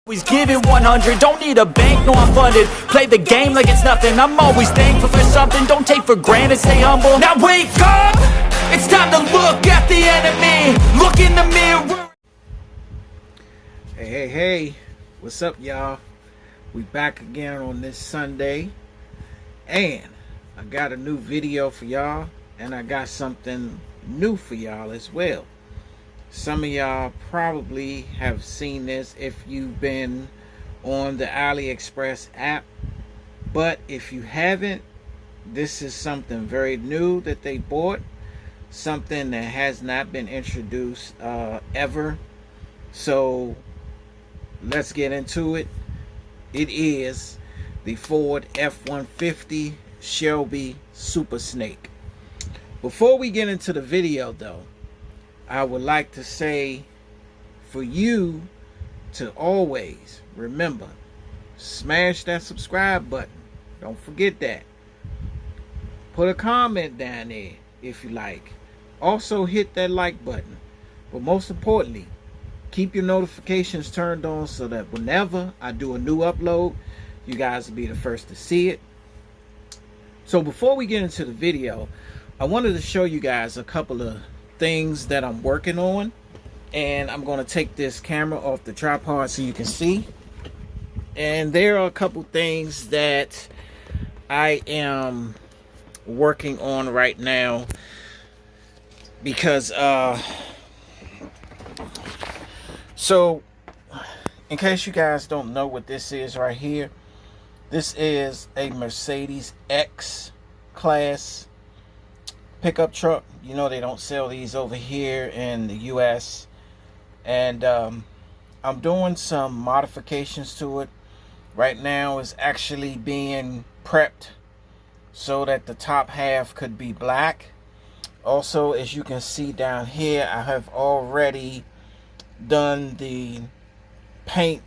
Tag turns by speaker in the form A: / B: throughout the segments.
A: Always giving 100, don't need a bank, no I'm funded. Play the game like it's nothing, I'm always thankful for something. Don't take for granted, stay humble. Now wake up, it's time to look at the enemy. Look in the mirror.
B: Hey, what's up y'all? We back again on this Sunday. And I got a new video for y'all. And I got something new for y'all as well. Some of y'all probably have seen this if you've been on the AliExpress app, but if you haven't, this is something very new that they bought, something that has not been introduced ever. So let's get into it. It is the Ford F-150 Shelby Super Snake. Before we get into the video though, I would like to say for you to always remember, smash that subscribe button. Don't forget that. Put a comment down there if you like. Also hit that like button. But most importantly, keep your notifications turned on so that whenever I do a new upload, you guys will be the first to see it. So before we get into the video, I wanted to show you guys a couple of things that I'm working on, and I'm going to take this camera off the tripod so you can see. And there are a couple things that I am working on right now because so in case you guys don't know what this is right here, this is a Mercedes X class pickup truck. You know, they don't sell these over here in the US, and I'm doing some modifications to it right now. It's actually being prepped so that the top half could be black. Also, as you can see down here, I have already done the paint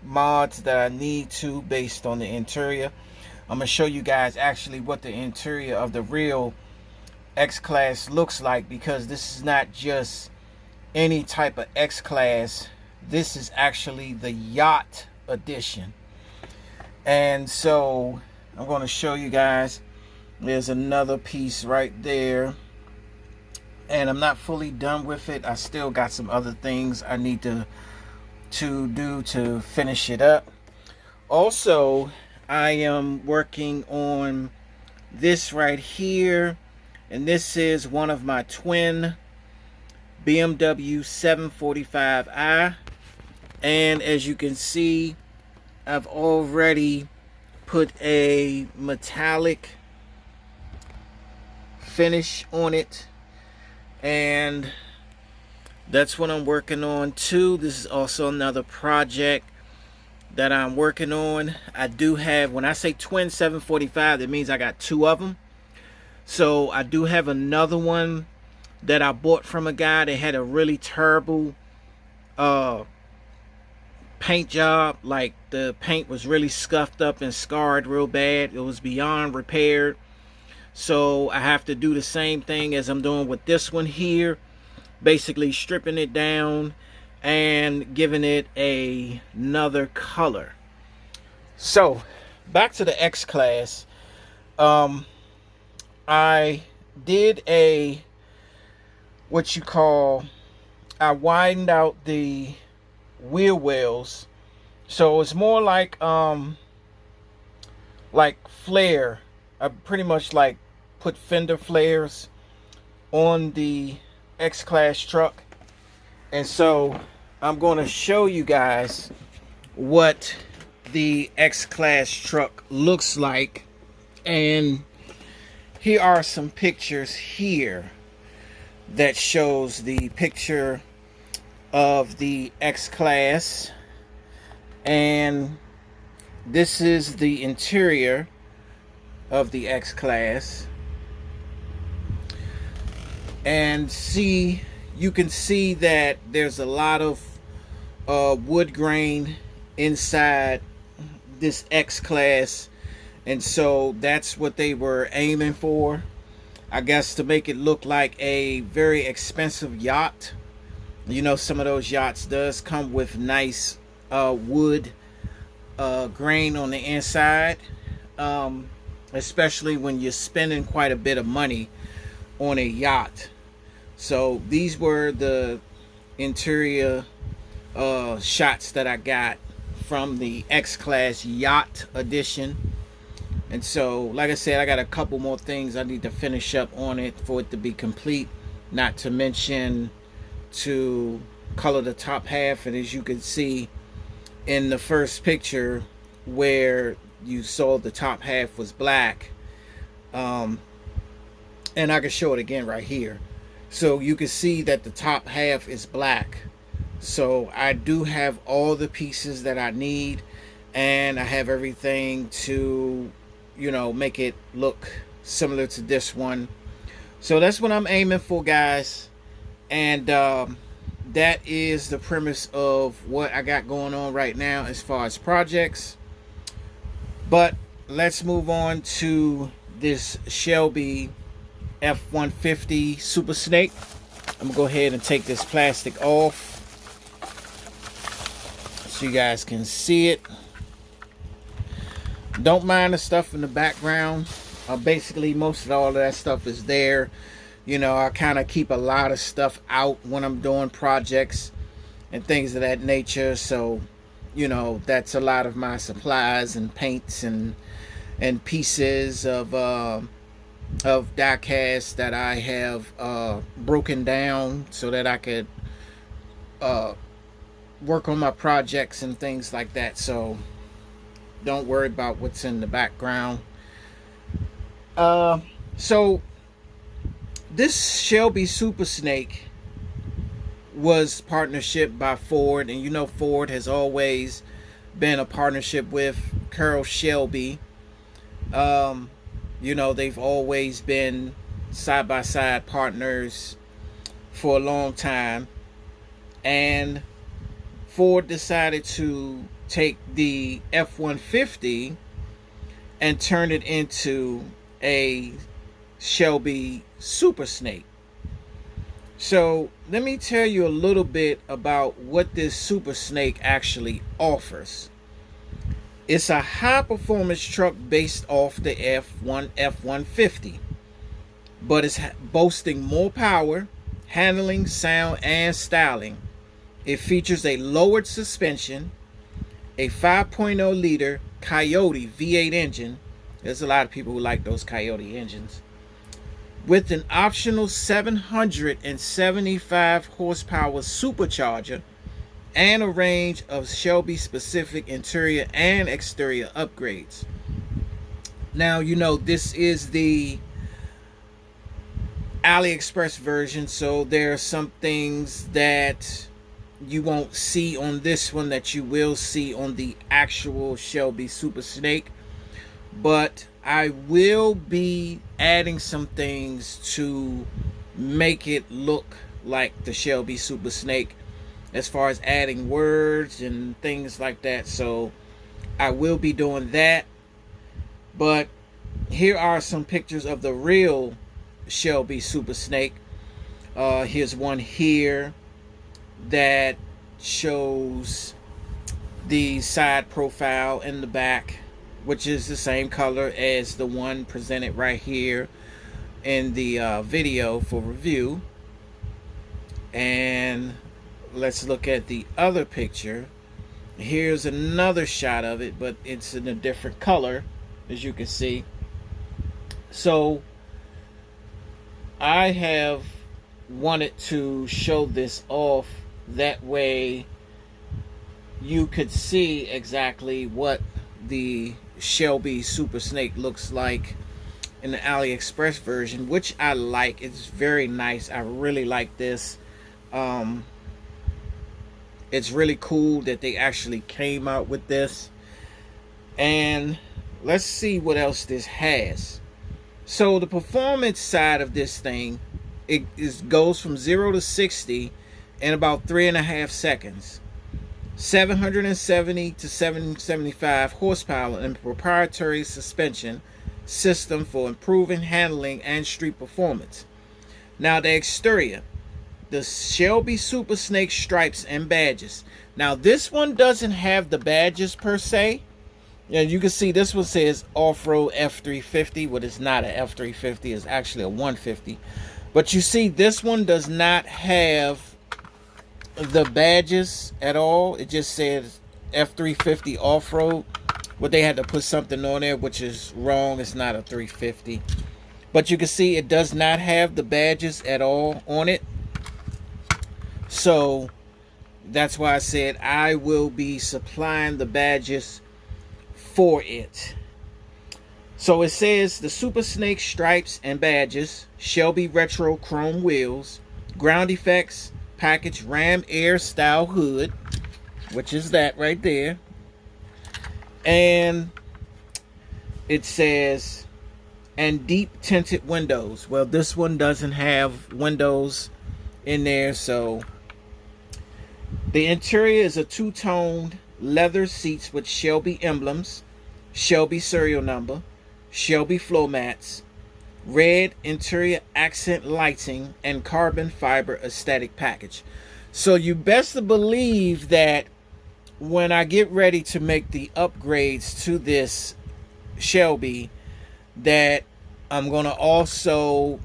B: mods that I need to based on the interior. I'm gonna show you guys actually what the interior of the real X-Class looks like, because this is not just any type of X-Class. This is actually the yacht edition. And so I'm going to show you guys. There's another piece right there, and I'm not fully done with it. I still got some other things I need to do to finish it up. Also, I am working on this right here. And this is one of my twin BMW 745i. And as you can see, I've already put a metallic finish on it. And that's what I'm working on too. This is also another project that I'm working on. I do have, when I say twin 745, that means I got two of them. So I do have another one that I bought from a guy that had a really terrible paint job. Like, the paint was really scuffed up and scarred real bad. It was beyond repaired. So I have to do the same thing as I'm doing with this one here. Basically stripping it down and giving it another color. So back to the X-Class. I did I widened out the wheel wells, so it's more like flare. I pretty much like put fender flares on the X-Class truck, and so I'm going to show you guys what the X-Class truck looks like. And here are some pictures here that shows the picture of the X-Class, and this is the interior of the X-Class. And you can see that there's a lot of wood grain inside this X-Class. And so that's what they were aiming for, I guess, to make it look like a very expensive yacht. You know, some of those yachts does come with nice wood grain on the inside, especially when you're spending quite a bit of money on a yacht. So these were the interior shots that I got from the X-Class Yacht Edition. And so, like I said, I got a couple more things I need to finish up on it for it to be complete. Not to mention to color the top half. And as you can see in the first picture where you saw the top half was black, and I can show it again right here. So you can see that the top half is black. So I do have all the pieces that I need, and I have everything to, you know, make it look similar to this one. So that's what I'm aiming for, guys. And that is the premise of what I got going on right now as far as projects. But let's move on to this Shelby f150 Super Snake. I'm gonna go ahead and take this plastic off so you guys can see it. Don't mind the stuff in the background. Basically, most of all of that stuff is there. You know, I kind of keep a lot of stuff out when I'm doing projects and things of that nature. So, you know, that's a lot of my supplies and paints and pieces of die cast that I have broken down so that I could work on my projects and things like that. So don't worry about what's in the background. So this Shelby Super Snake was partnership by Ford, and you know Ford has always been a partnership with Carroll Shelby. You know, they've always been side-by-side partners for a long time, and Ford decided to take the F150 and turn it into a Shelby Super Snake. So let me tell you a little bit about what this Super Snake actually offers. It's a high performance truck based off the F150, but it's boasting more power, handling, sound, and styling. It features a lowered suspension, a 5.0 liter Coyote V8 engine. There's a lot of people who like those Coyote engines, with an optional 775 horsepower supercharger and a range of Shelby specific interior and exterior upgrades. Now, you know, this is the AliExpress version, so there are some things that you won't see on this one that you will see on the actual Shelby Super Snake. But I will be adding some things to make it look like the Shelby Super Snake, as far as adding words and things like that. So I will be doing that. But here are some pictures of the real Shelby Super Snake. Here's one here that shows the side profile in the back, which is the same color as the one presented right here in the video for review. And let's look at the other picture. Here's another shot of it, but it's in a different color, as you can see. So I have wanted to show this off, that way you could see exactly what the Shelby Super Snake looks like in the AliExpress version, which I like. It's very nice. I really like this. It's really cool that they actually came out with this. And let's see what else this has. So the performance side of this thing, it goes from 0 to 60 in about 3.5 seconds. 770 to 775 horsepower and proprietary suspension system for improving handling and street performance. Now the exterior, the Shelby Super Snake stripes and badges. Now this one doesn't have the badges per se. And you can see this one says off-road F350, but it's not an F350, it's actually a 150. But you see this one does not have the badges at all. It just says F350 off-road, but they had to put something on there which is wrong. It's not a 350. But you can see it does not have the badges at all on it. So that's why I said I will be supplying the badges for it. So it says the Super Snake stripes and badges, Shelby retro chrome wheels, ground effects, package Ram Air style hood, which is that right there. And it says, and deep tinted windows. Well, this one doesn't have windows in there. So the interior is a two-toned leather seats with Shelby emblems, Shelby serial number, Shelby floor mats, red interior accent lighting, and carbon fiber aesthetic package. So you best to believe that when I get ready to make the upgrades to this Shelby, that I'm going to also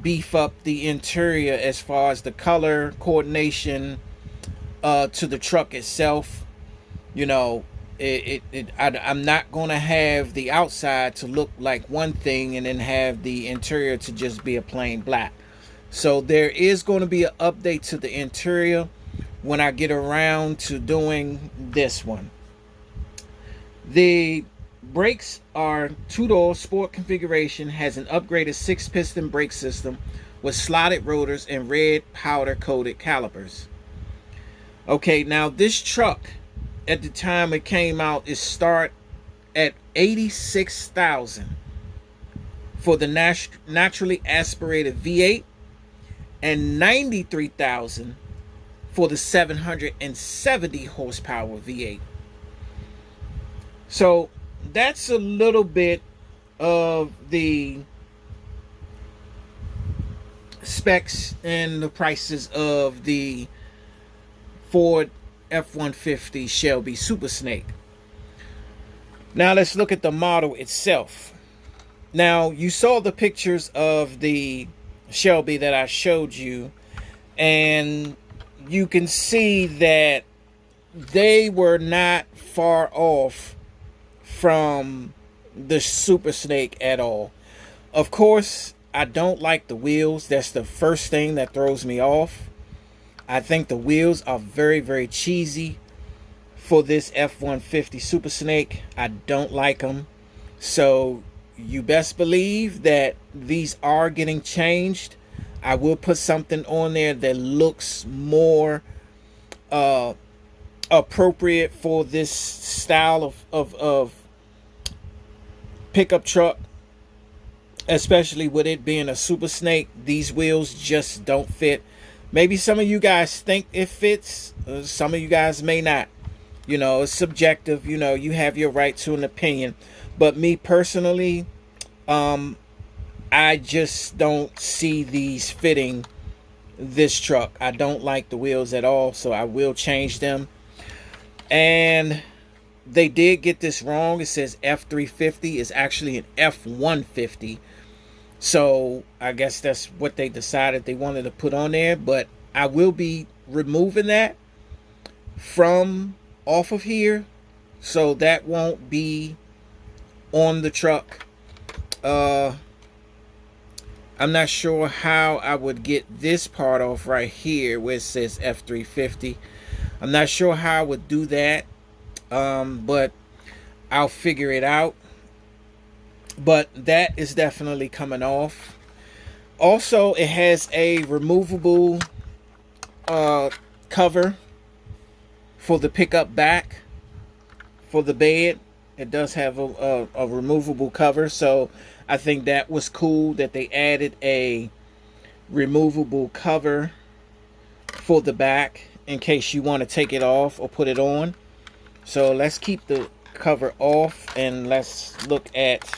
B: beef up the interior as far as the color coordination to the truck itself. You know, I'm not going to have the outside to look like one thing and then have the interior to just be a plain black. So there is going to be an update to the interior when I get around to doing this one. The brakes are two-door sport configuration, has an upgraded 6-piston brake system with slotted rotors and red powder coated calipers. Okay, now this truck at the time it came out, it start at $86,000 for the naturally aspirated V8 and $93,000 for the 770 horsepower V8. So that's a little bit of the specs and the prices of the Ford F-150 Shelby Super Snake. Now let's look at the model itself. Now you saw the pictures of the Shelby that I showed you, and you can see that they were not far off from the Super Snake at all. Of course, I don't like the wheels. That's the first thing that throws me off. I think the wheels are very, very cheesy for this F-150 Super Snake. I don't like them. So you best believe that these are getting changed. I will put something on there that looks more appropriate for this style of pickup truck, especially with it being a Super Snake. These wheels just don't fit. Maybe some of you guys think it fits, some of you guys may not. You know, it's subjective. You know, you have your right to an opinion. But me personally, I just don't see these fitting this truck. I don't like the wheels at all, so I will change them. And they did get this wrong. It says F350 is actually an F150. So I guess that's what they decided they wanted to put on there. But I will be removing that from off of here, so that won't be on the truck. I'm not sure how I would get this part off right here where it says F350. I'm not sure how I would do that, but I'll figure it out. But that is definitely coming off. Also, it has a removable cover for the pickup back for the bed. It does have a removable cover, so I think that was cool that they added a removable cover for the back in case you want to take it off or put it on. So let's keep the cover off and let's look at,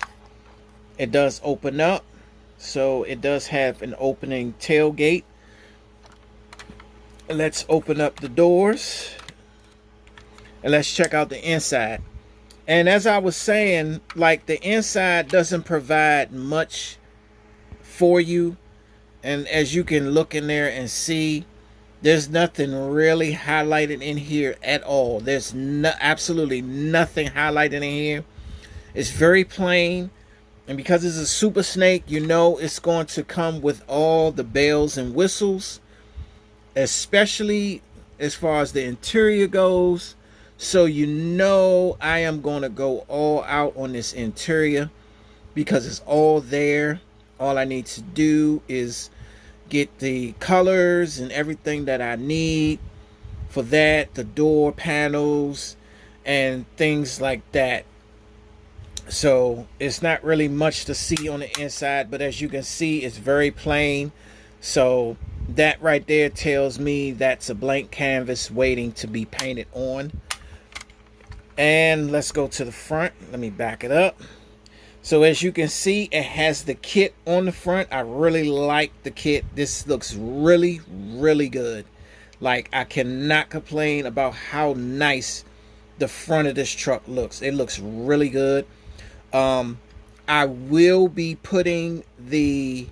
B: it does open up. So it does have an opening tailgate. let's open up the doors and let's check out the inside. And as I was saying, like, the inside doesn't provide much for you. And as you can look in there and see, there's nothing really highlighted in here at all. There's absolutely nothing highlighted in here. It's very plain. And because it's a Super Snake, you know it's going to come with all the bells and whistles, especially as far as the interior goes. So you know I am going to go all out on this interior because it's all there. All I need to do is get the colors and everything that I need for that, the door panels and things like that. So it's not really much to see on the inside, but as you can see, it's very plain. So that right there tells me that's a blank canvas waiting to be painted on. And let's go to the front. Let me back it up. So as you can see, it has the kit on the front. I really like the kit. This looks really, really good. Like, I cannot complain about how nice the front of this truck looks. It looks really good. I will be putting the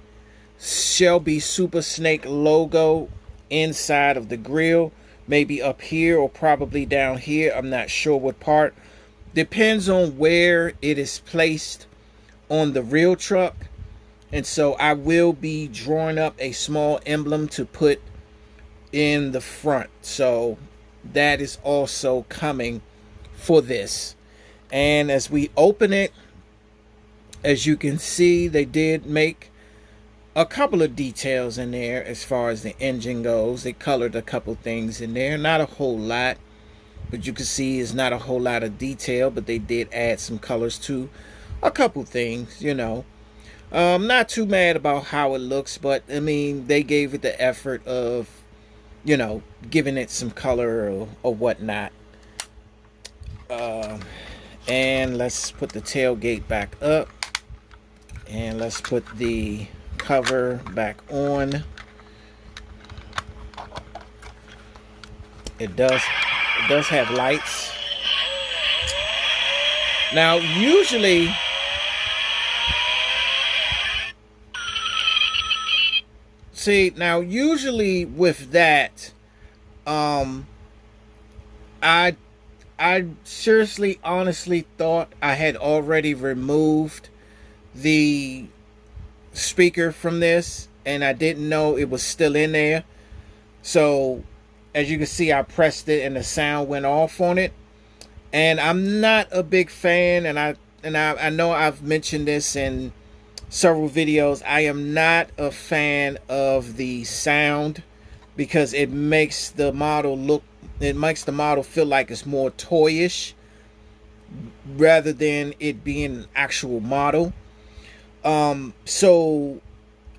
B: Shelby Super Snake logo inside of the grill, maybe up here or probably down here. I'm not sure what part. Depends on where it is placed on the real truck. And so I will be drawing up a small emblem to put in the front. So that is also coming for this. And as we open it, as you can see, they did make a couple of details in there as far as the engine goes. They colored a couple things in there, not a whole lot, but you can see it's not a whole lot of detail, but they did add some colors to a couple things, you know. Not too mad about how it looks, but I mean, they gave it the effort of, you know, giving it some color or whatnot. And let's put the tailgate back up. And let's put the cover back on. It does have lights. Now usually with that, I seriously honestly thought I had already removed the speaker from this, and I didn't know it was still in there. So as you can see, I pressed it and the sound went off on it. And I'm not a big fan, and I know I've mentioned this in several videos. I am not a fan of the sound because it makes the model feel like it's more toyish rather than it being an actual model. So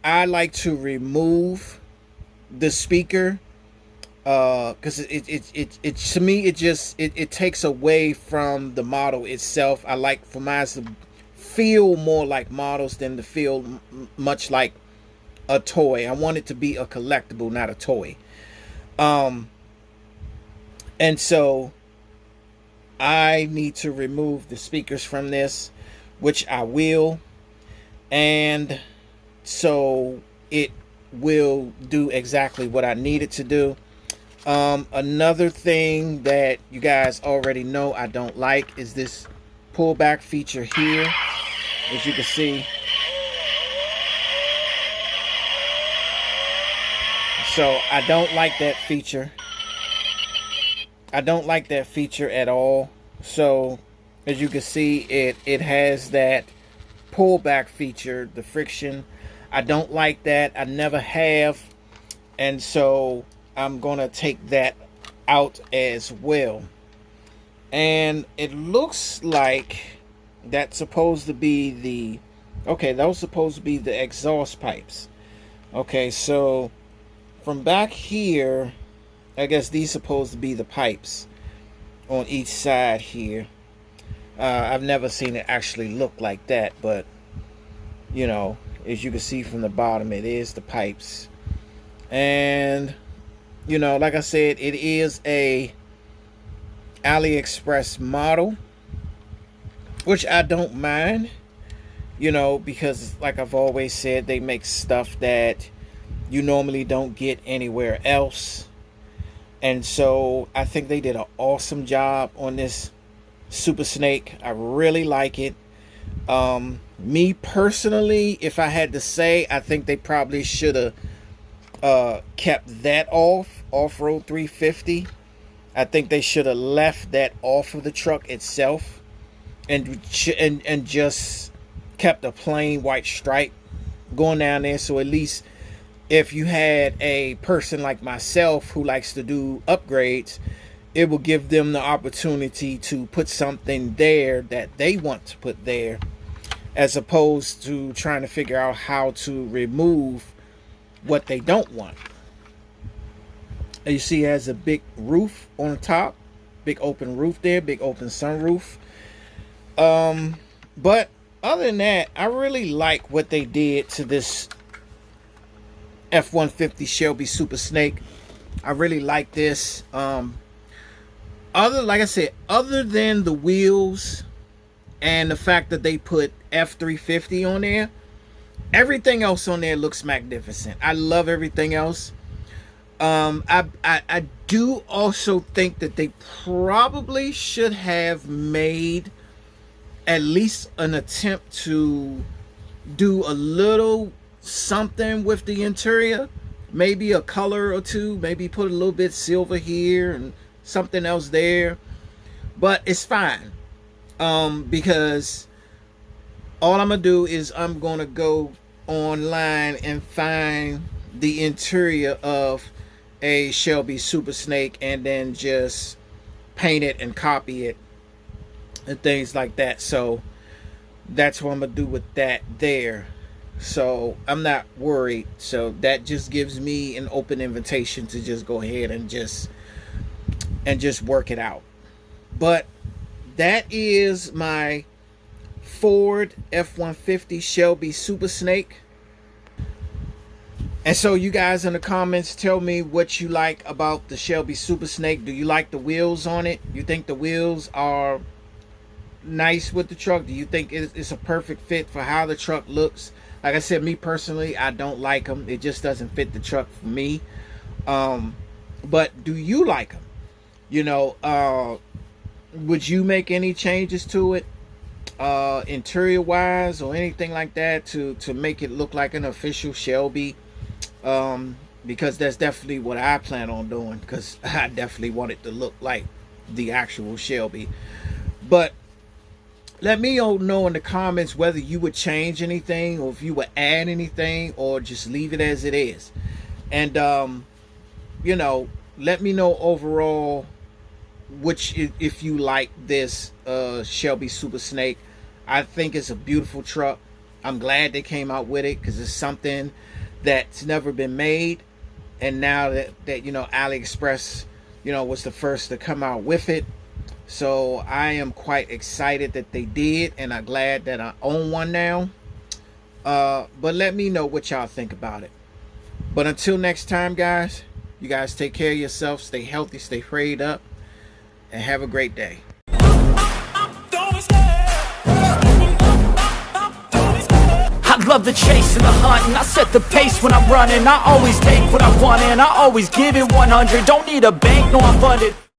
B: I like to remove the speaker because it to me it takes away from the model itself. I like for mine to feel more like models than to feel much like a toy. I want it to be a collectible, not a toy. And so I need to remove the speakers from this, which I will. And so it will do exactly what I need it to do. Another thing that you guys already know I don't like is this pullback feature here. As you can see, so I don't like that feature. I don't like that feature at all. So as you can see, it has that pullback feature, the friction. I don't like that. I never have, and so I'm gonna take that out as well. And it looks like that's supposed to be the those supposed to be the exhaust pipes. Okay, so from back here, I guess these supposed to be the pipes on each side here. I've never seen it actually look like that, but you know, as you can see from the bottom, it is the pipes. And You know, like I said, it is a AliExpress model, which I don't mind, you know, because like I've always said, they make stuff that you normally don't get anywhere else. And so I think they did an awesome job on this Super Snake. I really like it. Me personally, if I had to say, I think they probably should have kept that off-road 350. I think they should have left that off of the truck itself and just kept a plain white stripe going down there. So at least if you had a person like myself who likes to do upgrades, it will give them the opportunity to put something there that they want to put there, as opposed to trying to figure out how to remove what they don't want. You see it has a big roof on the top, big open roof there, big open sunroof. But other than that, I really like what they did to this F150 Shelby Super Snake. I really like this. Like I said, other than the wheels and the fact that they put F350 on there, everything else on there looks magnificent. I love everything else. I do also think that they probably should have made at least an attempt to do a little something with the interior, maybe a color or two, maybe put a little bit silver here and something else there, but it's fine, because all I'm gonna do is I'm gonna go online and find the interior of a Shelby Super Snake and then just paint it and copy it and things like that. So that's what I'm gonna do with that there. So I'm not worried. So that just gives me an open invitation to just go ahead and just work it out. But that is my Ford F-150 Shelby Super Snake. And so you guys in the comments, tell me what you like about the Shelby Super Snake. Do you like the wheels on it? You think the wheels are nice with the truck? Do you think it's a perfect fit for how the truck looks? Like I said, me personally, I don't like them. It just doesn't fit the truck for me. But do you like them? You know, would you make any changes to it, interior wise or anything like that, to make it look like an official Shelby? Because that's definitely what I plan on doing, because I definitely want it to look like the actual Shelby. But let me know in the comments whether you would change anything, or if you would add anything, or just leave it as it is. And you know, let me know overall if you like this Shelby Super Snake. I think it's a beautiful truck. I'm glad they came out with it, because it's something that's never been made, and now that you know, AliExpress, you know, was the first to come out with it. So I am quite excited that they did, and I'm glad that I own one now. But let me know what y'all think about it. But until next time, guys, you guys take care of yourself, stay healthy, stay prayed up, and have a great day.
A: I love the chase and the hunt, and I set the pace when I'm running. I always take what I want and I always give it 100. Don't need a bank, no, I'm funded.